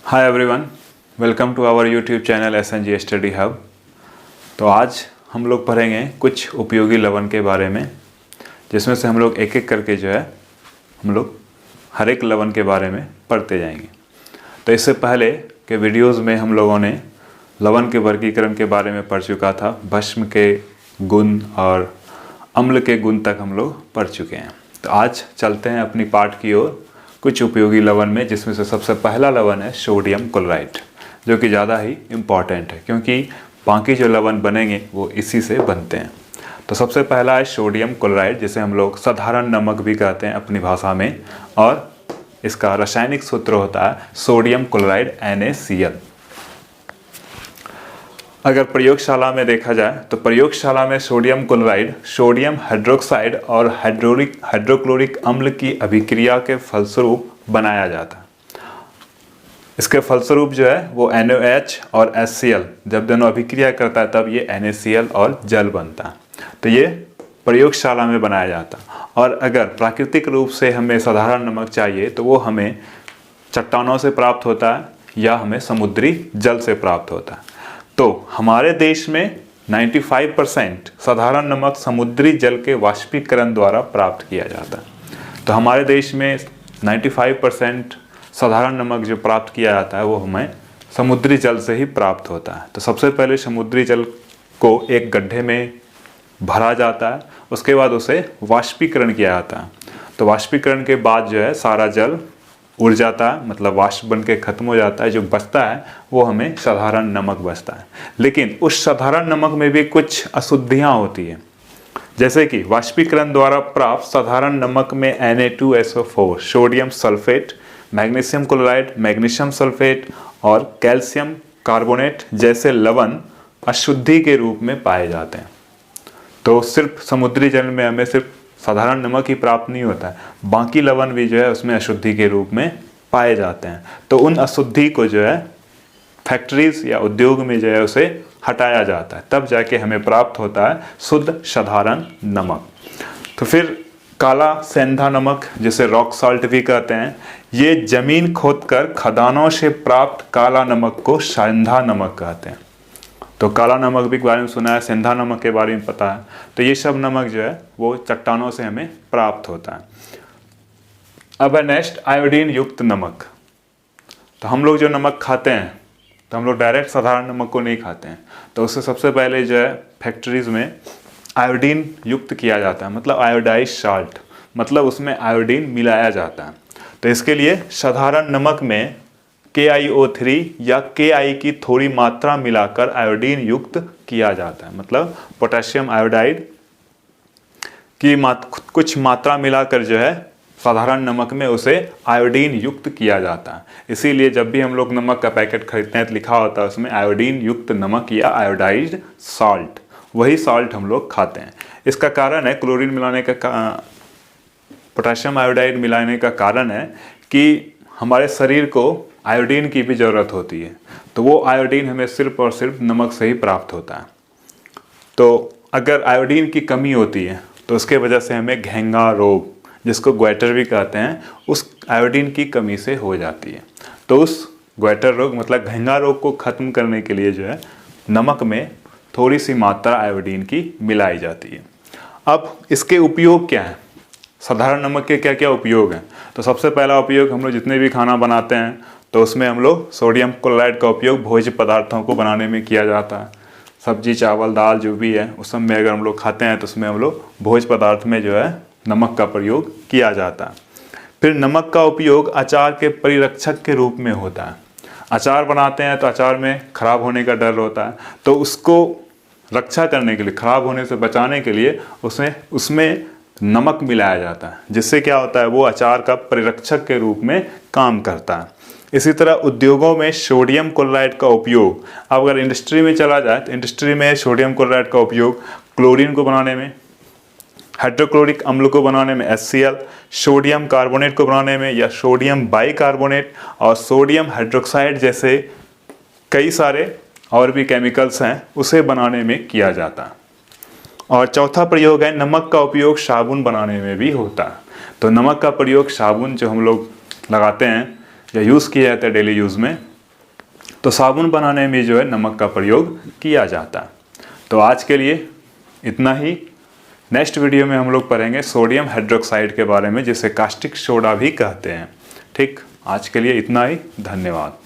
Hi everyone, welcome to our YouTube channel SNG study hub. तो आज हम लोग पढ़ेंगे कुछ उपयोगी लवण के बारे में, जिसमें से हम लोग एक एक करके जो है हम लोग हर एक लवण के बारे में पढ़ते जाएंगे। तो इससे पहले के वीडियोस में हम लोगों ने लवण के वर्गीकरण के बारे में पढ़ चुका था, भस्म के गुण और अम्ल के गुण तक हम लोग पढ़ चुके हैं। तो आज चलते हैं अपनी पाठ की ओर कुछ उपयोगी लवण में, जिसमें से सबसे पहला लवण है सोडियम क्लोराइड, जो कि ज़्यादा ही इम्पॉर्टेंट है क्योंकि बाकी जो लवण बनेंगे वो इसी से बनते हैं। तो सबसे पहला है सोडियम क्लोराइड, जिसे हम लोग साधारण नमक भी कहते हैं अपनी भाषा में, और इसका रासायनिक सूत्र होता है सोडियम क्लोराइड NaCl। अगर प्रयोगशाला में देखा जाए तो प्रयोगशाला में सोडियम क्लोराइड सोडियम हाइड्रोक्साइड और हाइड्रोक्लोरिक अम्ल की अभिक्रिया के फलस्वरूप बनाया जाता है। इसके फलस्वरूप जो है वो NaOH और HCl जब दोनों अभिक्रिया करता है तब ये NaCl और जल बनता है। तो ये प्रयोगशाला में बनाया जाता है। और अगर प्राकृतिक रूप से हमें साधारण नमक चाहिए तो वो हमें चट्टानों से प्राप्त होता है या हमें समुद्री जल से प्राप्त होता है। तो हमारे देश में 95% साधारण नमक समुद्री जल के वाष्पीकरण द्वारा प्राप्त किया जाता है। तो हमारे देश में 95% साधारण नमक जो प्राप्त किया जाता है वो हमें समुद्री जल से ही प्राप्त होता है। तो सबसे पहले समुद्री जल को एक गड्ढे में भरा जाता है, उसके बाद उसे वाष्पीकरण किया जाता है। तो वाष्पीकरण के बाद जो है सारा जल उड़ जाता है, मतलब वाष्प बन के खत्म हो जाता है। जो बचता है वो हमें साधारण नमक बचता है। लेकिन उस साधारण नमक में भी कुछ अशुद्धियाँ होती हैं, जैसे कि वाष्पीकरण द्वारा प्राप्त साधारण नमक में Na2SO4, sodium sulphate, magnesium chloride, magnesium sulphate और कैल्शियम कार्बोनेट जैसे लवण अशुद्धि के रूप में पाए जाते हैं। तो सिर्फ समुद्री जल में हमें सिर्फ साधारण नमक ही प्राप्त नहीं होता है, बाकी लवण भी जो है उसमें अशुद्धि के रूप में पाए जाते हैं। तो उन अशुद्धि को जो है फैक्ट्रीज या उद्योग में जो है उसे हटाया जाता है, तब जाके हमें प्राप्त होता है शुद्ध साधारण नमक। तो फिर काला सेंधा नमक, जिसे रॉक सॉल्ट भी कहते हैं, ये जमीन खोदकर खदानों से प्राप्त काला नमक को सेंधा नमक कहते हैं। तो काला नमक भी के बारे में सुना है, सेंधा नमक के बारे में पता है। तो ये सब नमक जो है वो चट्टानों से हमें प्राप्त होता है। अब है नेक्स्ट आयोडीन युक्त नमक। तो हम लोग जो नमक खाते हैं तो हम लोग डायरेक्ट साधारण नमक को नहीं खाते हैं, तो उससे सबसे पहले जो है फैक्ट्रीज में आयोडीन युक्त किया जाता है, मतलब आयोडाइज साल्ट, मतलब उसमें आयोडीन मिलाया जाता है। तो इसके लिए साधारण नमक में KiO3 या Ki की थोड़ी मात्रा मिलाकर आयोडीन युक्त किया जाता है, मतलब पोटेशियम आयोडाइड की कुछ मात्रा मिलाकर जो है साधारण नमक में उसे आयोडीन युक्त किया जाता है। इसीलिए जब भी हम लोग नमक का पैकेट खरीदते हैं तो लिखा होता है उसमें आयोडीन युक्त नमक या आयोडाइज्ड साल्ट, वही साल्ट हम लोग खाते हैं। इसका कारण है क्लोरीन मिलाने का, पोटेशियम आयोडाइड मिलाने का कारण है कि हमारे शरीर को आयोडीन की भी ज़रूरत होती है। तो वो आयोडीन हमें सिर्फ और सिर्फ नमक से ही प्राप्त होता है। तो अगर आयोडीन की कमी होती है तो उसके वजह से हमें घेंगा रोग, जिसको ग्वाइटर भी कहते हैं, उस आयोडीन की कमी से हो जाती है। तो उस ग्वाइटर रोग मतलब घेंगा रोग को ख़त्म करने के लिए जो है नमक में थोड़ी सी मात्रा आयोडीन की मिलाई जाती है। अब इसके उपयोग क्या हैं? साधारण नमक के क्या क्या उपयोग हैं? तो सबसे पहला उपयोग, हम लोग जितने भी खाना बनाते हैं तो उसमें हम लोग सोडियम क्लोराइड का उपयोग भोज्य पदार्थों को बनाने में किया जाता है। सब्जी, चावल, दाल जो भी है उस सब में अगर हम लोग खाते हैं तो उसमें हम लोग भोज्य पदार्थ में जो है नमक का प्रयोग किया जाता है। फिर नमक का उपयोग अचार के परिरक्षक के रूप में होता है। अचार बनाते हैं तो अचार में खराब होने का डर होता है, तो उसको रक्षा करने के लिए, खराब होने से बचाने के लिए उसमें नमक मिलाया जाता है, जिससे क्या होता है वो अचार का परिरक्षक के रूप में काम करता है। इसी तरह उद्योगों में सोडियम क्लोराइड का उपयोग, अब अगर इंडस्ट्री में चला जाए तो इंडस्ट्री में सोडियम क्लोराइड का उपयोग क्लोरीन को बनाने में, हाइड्रोक्लोरिक अम्ल को बनाने में HCl, सोडियम कार्बोनेट को बनाने में या सोडियम बाइकार्बोनेट और सोडियम हाइड्रोक्साइड जैसे कई सारे और भी केमिकल्स हैं उसे बनाने में किया जाता है। और चौथा प्रयोग है नमक का उपयोग साबुन बनाने में भी होता है। तो नमक का प्रयोग साबुन जो हम लोग लगाते हैं या यूज़ किया जाता है डेली यूज़ में, तो साबुन बनाने में जो है नमक का प्रयोग किया जाता है। तो आज के लिए इतना ही। नेक्स्ट वीडियो में हम लोग पढ़ेंगे सोडियम हाइड्रोक्साइड के बारे में, जिसे कास्टिक सोडा भी कहते हैं। ठीक, आज के लिए इतना ही। धन्यवाद।